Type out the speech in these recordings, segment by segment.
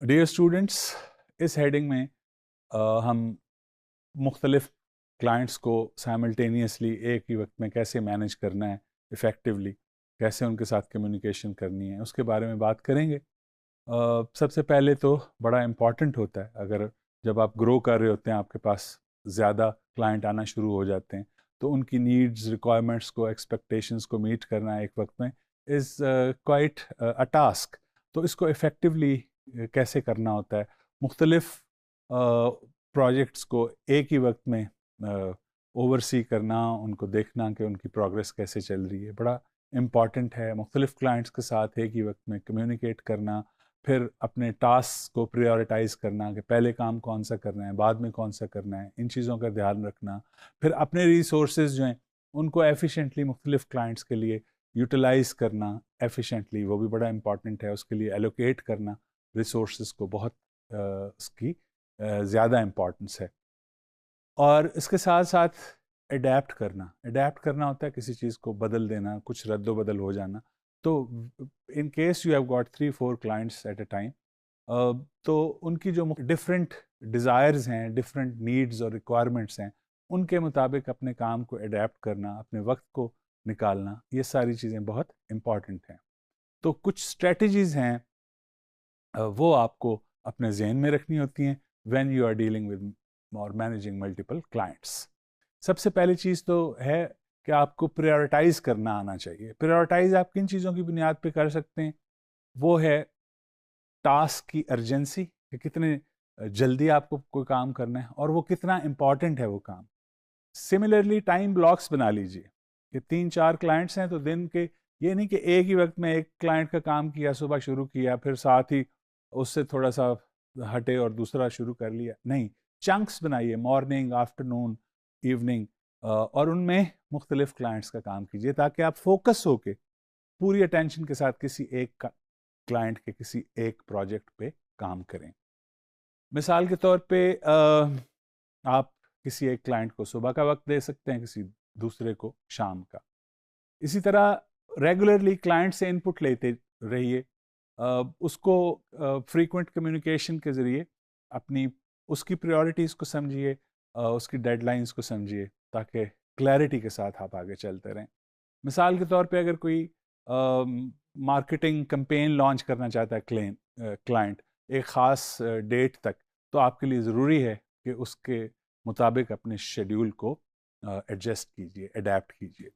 Dear students, इस heading में हम मुख्तलिफ क्लाइंट्स को साइमल्टेनियसली एक ही वक्त में कैसे मैनेज करना है इफ़ेक्टिवली, कैसे उनके साथ कम्युनिकेशन करनी है, उसके बारे में बात करेंगे। सबसे पहले तो बड़ा इम्पॉर्टेंट होता है, अगर जब आप ग्रो कर रहे होते हैं, आपके पास ज़्यादा क्लाइंट आना शुरू हो जाते हैं, तो उनकी नीड्स, रिक्वायरमेंट्स को, एक्सपेक्टेशंस को मीट करना एक वक्त में इज़ क्वाइट अ टास्क। तो इसको इफ़ेक्टिवली कैसे करना होता है, मुख्तलिफ प्रोजेक्ट्स को एक ही वक्त में ओवरसी करना, उनको देखना कि उनकी प्रोग्रेस कैसे चल रही है, बड़ा इम्पॉर्टेंट है। मुख्तलिफ क्लाइंट्स के साथ एक ही वक्त में कम्युनिकेट करना, फिर अपने टास्क को प्रायोरिटाइज करना कि पहले काम कौन सा करना है, बाद में कौन सा करना है, इन चीज़ों का ध्यान रखना। फिर अपने रिसोर्सेज जो हैं उनको एफिशिएंटली मुख्तलिफ क्लाइंट्स के लिए यूटिलाइज करना एफिशिएंटली, वो भी बड़ा इंपॉर्टेंट है। उसके लिए एलोकेट करना रिसोर्सेज को बहुत उसकी ज़्यादा इम्पॉर्टेंस है। और इसके साथ साथ अडेप्ट करना होता है, किसी चीज़ को बदल देना, कुछ रद्द बदल हो जाना। तो in case you have got 3-4 clients at a time, तो उनकी जो डिफरेंट डिज़ायर्स हैं, डिफरेंट नीड्स और रिक्वायरमेंट्स हैं, उनके मुताबिक अपने काम को अडेप्ट करना, अपने वक्त को निकालना, ये सारी चीज़ें बहुत इम्पॉर्टेंट हैं। तो कुछ स्ट्रेटजीज़ हैं, वो आपको अपने जहन में रखनी होती हैं when you are dealing with और मैनेजिंग मल्टीपल क्लाइंट्स। सबसे पहली चीज़ तो है कि आपको प्रायोरिटाइज करना आना चाहिए। प्रायोरिटाइज आप किन चीज़ों की बुनियाद पे कर सकते हैं? वो है टास्क की अर्जेंसी, कि कितने जल्दी आपको कोई काम करना है और वो कितना इम्पॉर्टेंट है वो काम। सिमिलरली टाइम ब्लॉक्स बना लीजिए कि 3-4 क्लाइंट्स हैं तो दिन के, ये नहीं कि एक ही वक्त में एक क्लाइंट का काम किया, सुबह शुरू किया, फिर साथ ही उससे थोड़ा सा हटे और दूसरा शुरू कर लिया। नहीं, चंक्स बनाइए, मॉर्निंग, आफ्टरनून, इवनिंग, और उनमें मुख्तलिफ क्लाइंट्स का काम कीजिए ताकि आप फोकस होके पूरी अटेंशन के साथ किसी एक क्लाइंट के किसी एक प्रोजेक्ट पे काम करें। मिसाल के तौर पे आप किसी एक क्लाइंट को सुबह का वक्त दे सकते हैं, किसी दूसरे को शाम का। इसी तरह रेगुलरली क्लाइंट से इनपुट लेते रहिए, उसको फ्रीक्वेंट कम्युनिकेशन के ज़रिए अपनी उसकी प्रायोरिटीज़ को समझिए, उसकी डेडलाइंस को समझिए, ताकि क्लैरिटी के साथ आप आगे चलते रहें। मिसाल के तौर पे अगर कोई मार्केटिंग कैंपेन लॉन्च करना चाहता है क्लाइंट एक ख़ास डेट तक, तो आपके लिए ज़रूरी है कि उसके मुताबिक अपने शेड्यूल को एडजस्ट कीजिए, अडेप्ट कीजिए।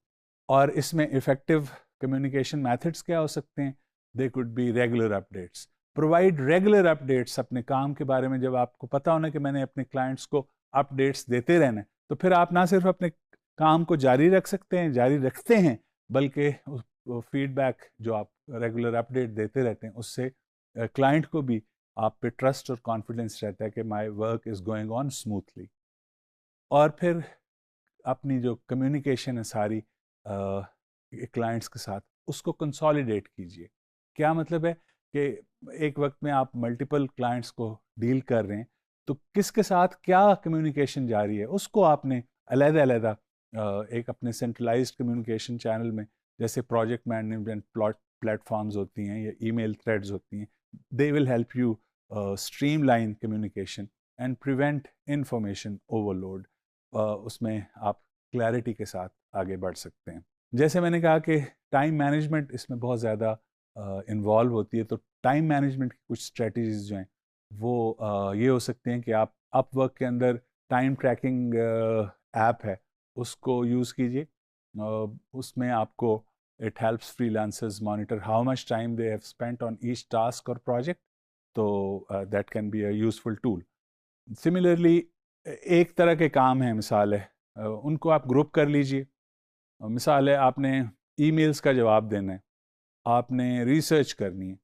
और इसमें इफ़ेक्टिव कम्युनिकेशन मेथड्स क्या हो सकते हैं? They could be regular updates. Provide regular updates अपने काम के बारे में। जब आपको पता होना कि मैंने अपने क्लाइंट्स को अपडेट्स देते रहना है, तो फिर आप ना सिर्फ अपने काम को जारी रख सकते हैं, जारी रखते हैं, बल्कि फीडबैक जो आप रेगुलर अपडेट देते रहते हैं, उससे क्लाइंट को भी आप पे ट्रस्ट और कॉन्फिडेंस रहता है कि my work is going on smoothly. और फिर अपनी जो कम्युनिकेशन है सारी क्लाइंट्स के साथ, उसको कंसोलिडेट कीजिए। क्या मतलब है कि एक वक्त में आप मल्टीपल क्लाइंट्स को डील कर रहे हैं, तो किसके साथ क्या कम्युनिकेशन जारी है उसको आपने अलग-अलग एक अपने सेंट्रलाइज्ड कम्युनिकेशन चैनल में, जैसे प्रोजेक्ट मैनेजमेंट प्लेटफॉर्म्स होती हैं या ईमेल थ्रेड्स होती हैं, they will help you streamline communication and prevent information overload. उसमें आप क्लैरिटी के साथ आगे बढ़ सकते हैं। जैसे मैंने कहा कि टाइम मैनेजमेंट इसमें बहुत ज़्यादा इन्वॉल्व होती है, तो टाइम मैनेजमेंट की कुछ स्ट्रेटजीज जो हैं वो ये हो सकते हैं कि आप अपवर्क के अंदर टाइम ट्रैकिंग ऐप है, उसको यूज़ कीजिए। उसमें आपको it helps freelancers monitor how much time they have spent on each task और प्रोजेक्ट, तो that can be a useful tool. Similarly एक तरह के काम है, मिसाल है, उनको आप ग्रुप कर लीजिए। मिसाल है, आपने ईमेल्स का जवाब देना है, आपने रिसर्च करनी है,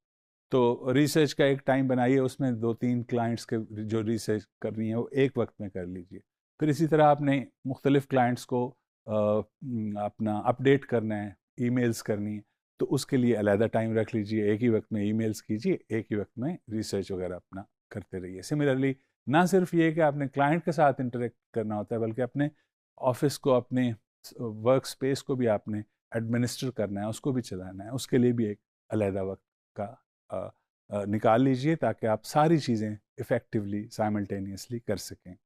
तो रिसर्च का एक टाइम बनाइए, उसमें 2-3 क्लाइंट्स के जो रिसर्च करनी है वो एक वक्त में कर लीजिए। फिर इसी तरह आपने मुख्तलिफ क्लाइंट्स को अपना अपडेट करना है, ईमेल्स करनी है, तो उसके लिए अलहदा टाइम रख लीजिए। एक ही वक्त में ईमेल्स कीजिए, एक ही वक्त में रिसर्च वगैरह अपना करते रहिए। सिमिलरली ना सिर्फ ये कि आपने क्लाइंट के साथ इंटरेक्ट करना होता है, बल्कि अपने ऑफिस को, अपने वर्क स्पेस को भी आपने एडमिनिस्टर करना है, उसको भी चलाना है, उसके लिए भी एक अलहदा वक्त का निकाल लीजिए ताकि आप सारी चीज़ें इफ़ेक्टिवली साइमल्टेनियसली कर सकें।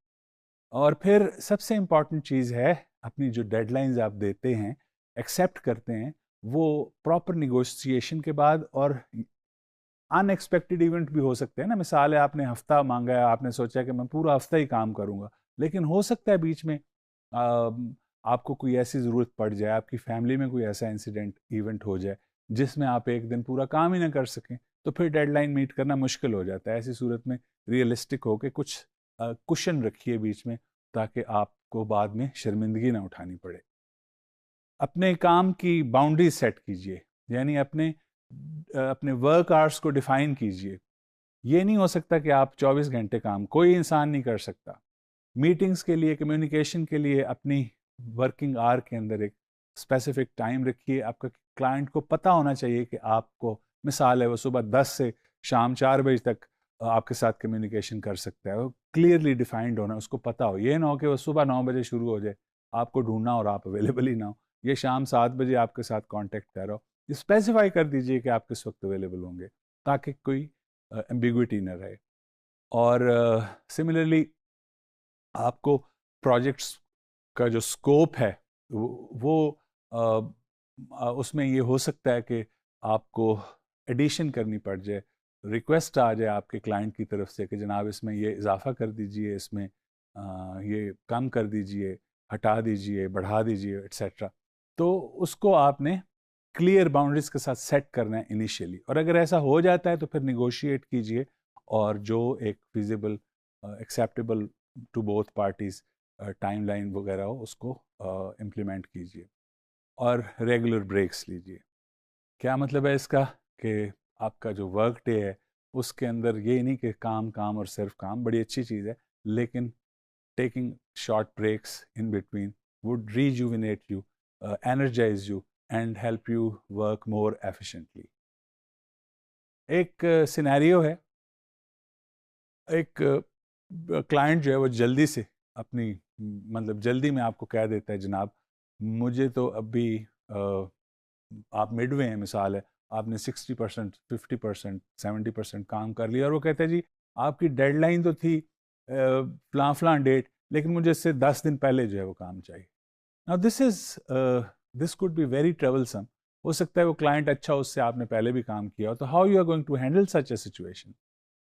और फिर सबसे इम्पॉर्टेंट चीज़ है, अपनी जो डेडलाइंस आप देते हैं, एक्सेप्ट करते हैं, वो प्रॉपर निगोशिएशन के बाद, और अनएक्सपेक्टेड इवेंट भी हो सकते हैं ना। मिसाल है, आपने हफ्ता मांगा है, आपने सोचा कि मैं पूरा हफ्ता ही काम करूंगा, लेकिन हो सकता है बीच में आपको कोई ऐसी ज़रूरत पड़ जाए, आपकी फैमिली में कोई ऐसा इंसिडेंट इवेंट हो जाए जिसमें आप एक दिन पूरा काम ही ना कर सकें, तो फिर डेडलाइन मीट करना मुश्किल हो जाता है। ऐसी सूरत में रियलिस्टिक होकर कुछ कुशन रखिए बीच में, ताकि आपको बाद में शर्मिंदगी ना उठानी पड़े। अपने काम की बाउंड्री सेट कीजिए, यानी अपने वर्क आवर्स को डिफाइन कीजिए। ये नहीं हो सकता कि आप 24 घंटे काम, कोई इंसान नहीं कर सकता। मीटिंग्स के लिए, कम्युनिकेशन के लिए अपनी वर्किंग आवर के अंदर एक स्पेसिफिक टाइम रखिए। आपका क्लाइंट को पता होना चाहिए कि आपको, मिसाल है, वो सुबह 10 से शाम 4 बजे तक आपके साथ कम्युनिकेशन कर सकता है। वो क्लियरली डिफाइंड होना, उसको पता हो। ये ना हो कि वो सुबह 9 बजे शुरू हो जाए, आपको ढूंढना और आप अवेलेबल ही ना हो। ये शाम 7 बजे आपके साथ कांटेक्ट कर रहा हो, स्पेसिफाई कर दीजिए कि आप किस वक्त अवेलेबल होंगे, ताकि कोई एम्बिग्विटी न रहे। और सिमिलरली आपको प्रोजेक्ट्स का जो स्कोप है, उसमें ये हो सकता है कि आपको एडिशन करनी पड़ जाए, रिक्वेस्ट आ जाए आपके क्लाइंट की तरफ से कि जनाब इसमें ये इजाफा कर दीजिए, इसमें ये कम कर दीजिए, हटा दीजिए, बढ़ा दीजिए, एट्सेट्रा। तो उसको आपने क्लियर बाउंड्रीज के साथ सेट करना है इनिशियली, और अगर ऐसा हो जाता है तो फिर निगोशिएट कीजिए, और जो एक feasible, acceptable to both parties timeline वगैरह हो, उसको इम्प्लीमेंट कीजिए। और रेगुलर ब्रेक्स लीजिए। क्या मतलब है इसका? कि आपका जो वर्क डे है उसके अंदर ये नहीं कि काम काम और सिर्फ काम, बड़ी अच्छी चीज़ है, लेकिन taking short breaks in between would rejuvenate you, energize you and help you work more efficiently. एक सिनेरियो है, एक क्लाइंट जो है वो जल्दी से अपनी, मतलब जल्दी में आपको कह देता है, जनाब मुझे तो अभी आप मिडवे हैं, मिसाल है, आपने 60%, 50%, 70% काम कर लिया, और वो कहता है जी आपकी डेडलाइन तो थी फलां फलां डेट, लेकिन मुझे इससे 10 दिन पहले जो है वो काम चाहिए। Now this could be very troublesome. हो सकता है वो क्लाइंट अच्छा, उससे आपने पहले भी काम किया हो, तो how you are going to handle such a situation?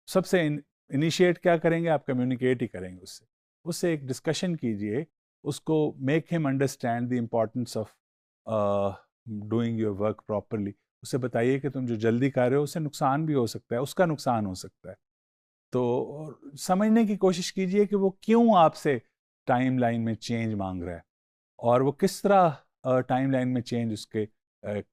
सबसे इनिशिएट क्या करेंगे? आप कम्युनिकेट ही करेंगे उससे। उससे एक डिस्कशन कीजिए, उसको make him understand the importance of doing your work properly. उसे बताइए कि तुम जो जल्दी कर रहे हो उससे नुकसान भी हो सकता है, उसका नुकसान हो सकता है। तो समझने की कोशिश कीजिए कि वो क्यों आपसे टाइम लाइन में चेंज मांग रहा है, और वो किस तरह टाइम लाइन में चेंज उसके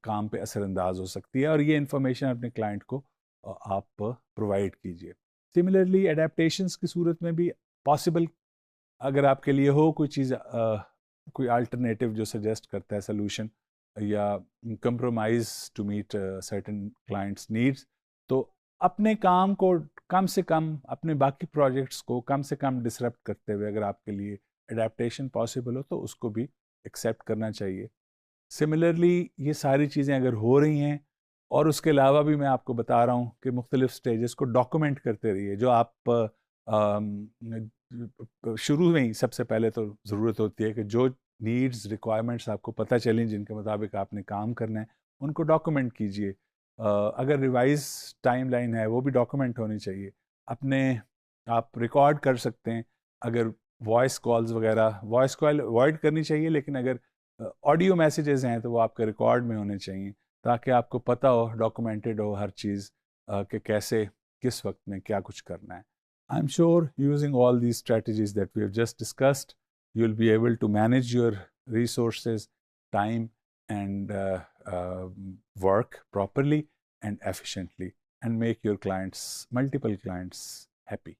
काम पे असरअंदाज हो सकती है, और ये इंफॉर्मेशन अपने क्लाइंट को आप प्रोवाइड कीजिए। सिमिलरली एडेप्टेशंस की सूरत में भी पॉसिबल, अगर आपके लिए हो कोई चीज़, कोई अल्टरनेटिव जो सजेस्ट करता है सोल्यूशन, या compromise to meet certain clients needs, तो अपने काम को कम से कम, अपने बाकी प्रोजेक्ट्स को कम से कम डिसरप्ट करते हुए, अगर आपके लिए एडेप्टेशन पॉसिबल हो तो उसको भी एक्सेप्ट करना चाहिए। सिमिलरली ये सारी चीज़ें अगर हो रही हैं, और उसके अलावा भी मैं आपको बता रहा हूँ कि मुख्तलिफ स्टेजेस को डॉक्यूमेंट करते रहिए। जो आप शुरू में ही सबसे पहले तो ज़रूरत होती है कि जो नीड्स, रिक्वायरमेंट्स आपको पता चलें, जिनके मुताबिक आपने काम करना है, उनको डॉक्यूमेंट कीजिए। अगर रिवाइज टाइमलाइन है वो भी डॉक्यूमेंट होनी चाहिए। अपने आप रिकॉर्ड कर सकते हैं, अगर वॉइस कॉल्स वगैरह, वॉइस कॉल अवॉइड करनी चाहिए, लेकिन अगर ऑडियो मैसेजेस हैं तो वो आपके रिकॉर्ड में होने चाहिए, ताकि आपको पता हो, डॉक्यूमेंटेड हो हर चीज़, कि कैसे, किस वक्त में क्या कुछ करना है। I'm sure using all these strategies that we have just discussed, you'll be able to manage your resources, time, and work properly and efficiently, and make your clients, multiple clients, happy.